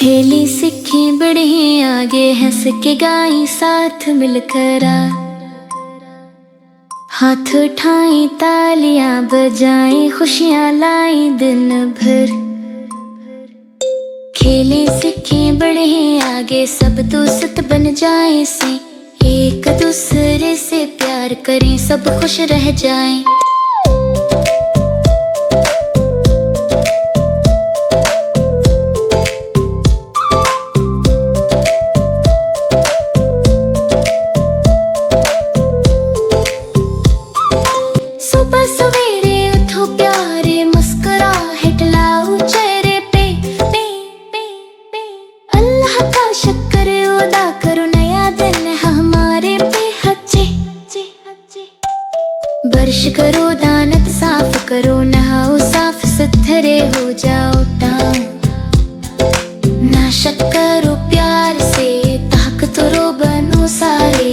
खेली सीखी बढ़े आगे, हंस के गाई साथ मिलकर हाथ उठाई तालियां बजाई, खुशियां लाई दिन भर। खेले सीखे बढ़े आगे, सब दोस्त बन जाए से, एक दूसरे से प्यार करें, सब खुश रह जाएं। सुबह सवेरे उठो प्यारे, मुस्कुराहट लाओ चेहरे पे, अल्लाह का शुक्र अदा करो, नया दिन है हमारे पे। हजे बर्श करो, दानत साफ करो, नहाओ साफ सुथरे हो जाओ टांग। ना शक करो प्यार से, ताकतरो बनो सारे।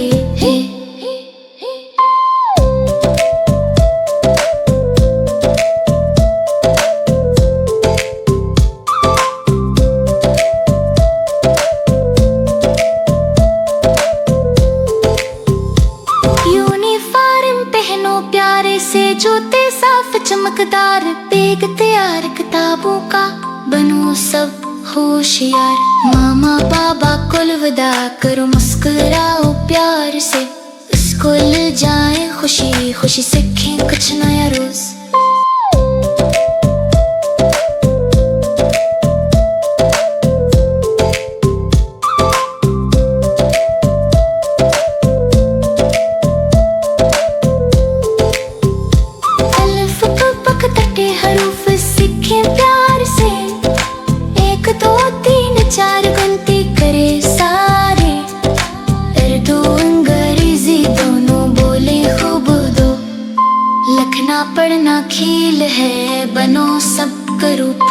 प्यारे से जूते साफ चमकदार, बैग तैयार किताबों का, बनो सब होशियार। मामा बाबा को अलविदा करो, मुस्कुराओ प्यार से, स्कूल जाए खुशी खुशी, सीखें कुछ नया रोज। चार गिनती करे सारे, उर्दू अंग्रेजी दोनों बोले खूब दो। लिखना पढ़ना खेल है, बनो सबका रूप।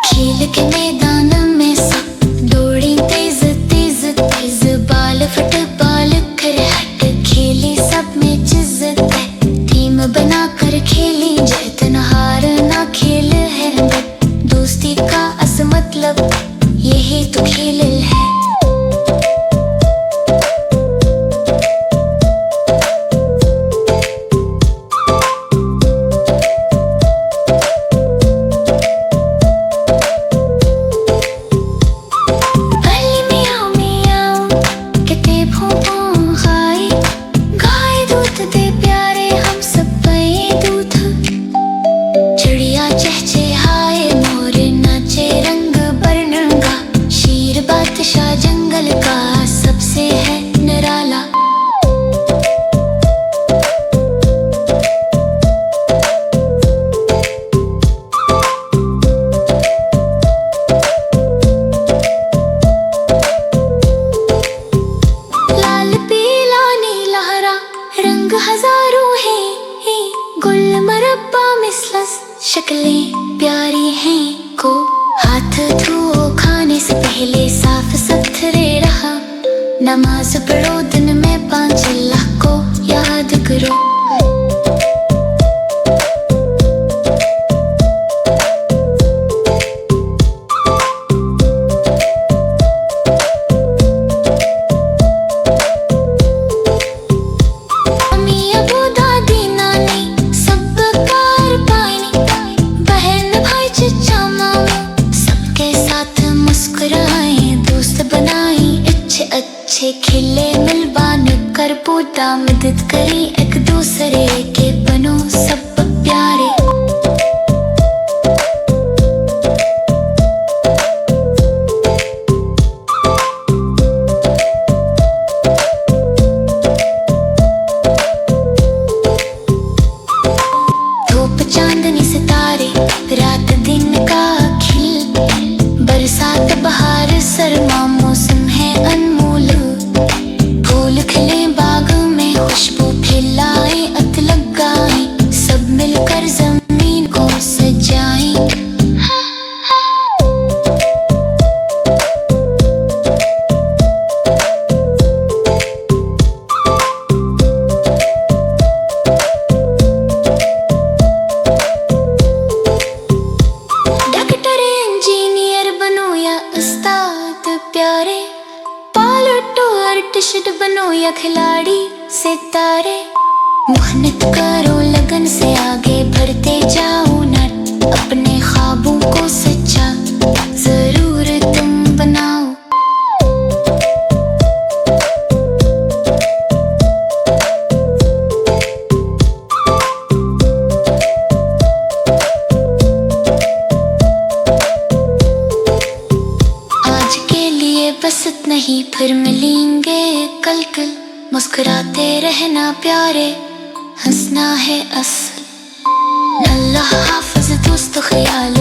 खेल के मैदान में सब दौड़ी तेज तेज तेज, बाल फुटबॉल क्रिकेट खेली, सब में जिज्जत है, टीम बनाकर खेली, जीत न हार ना खेल है, दोस्ती का असल मतलब यही तो खेल है। बादशाह जंगल का सबसे है निराला। लाल पीला नीला हरा रंग हजारों है, गुल मरब्बा मिसलस शक्लें प्यारी हैं को। हाथ धो खाने से पहले साफ सुथरे रहा, नमाज पढ़ो दिन में 5 अल्लाह को याद करो। अम्मी अबू दादी नानी सब कार पानी, बहन भाई चचा मामा सबके साथ मुस्कुराए, दोस्त बनाई अच्छे खिले मिलबान कर, पूता मदद करी एक दूसरे के, बनो सब प्यारे। धूप चांदनी सितारे, रात दिन का खिल, बरसात बहार सरमा मौसम है अनमोल। फूल खिले बाग में, खुशबू फैलाए, अत लगाए, सब मिलकर जमीन को सजाएं। रहना प्यारे, हंसना है असल। अल्लाह हाफिज दोस्त ख्याल